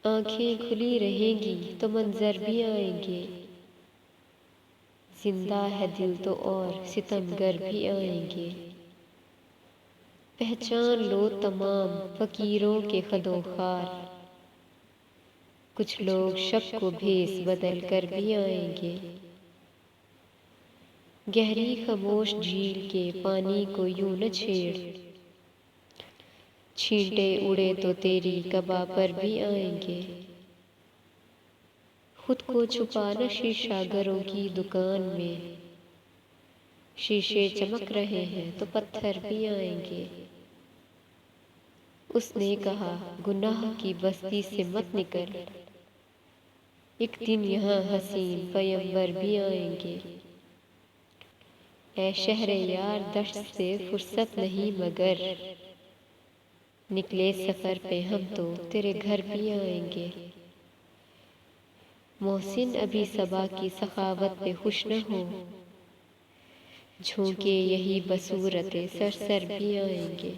آنکھیں کھلی رہیں گی تو منظر بھی آئیں گے، زندہ ہے دل تو اور ستمگر بھی آئیں گے۔ پہچان لو تمام فقیروں کے خد و خال، کچھ لوگ شب کو بھیس بدل کر بھی آئیں گے۔ گہری خاموش جھیل کے پانی کو یوں نہ چھیڑ، چھینٹے اڑے تو تیری قبا پر بھی آئیں گے۔ خود کو چھپانا شیشہ گروں کی دکان میں، شیشے چمک رہے ہیں تو پتھر بھی آئیں گے۔ اس نے کہا گناہ کی بستی سے مت نکل، ایک دن یہاں حسین پیمبر بھی آئیں گے۔ اے شہر یار دشت سے فرصت نہیں مگر، نکلے سفر پہ ہم تو تیرے گھر بھی آئیں گے۔ محسن ابھی صبا کی سخاوت پہ خوش نہ ہو، جھونکے یہی بصورت سرسر بھی آئیں گے۔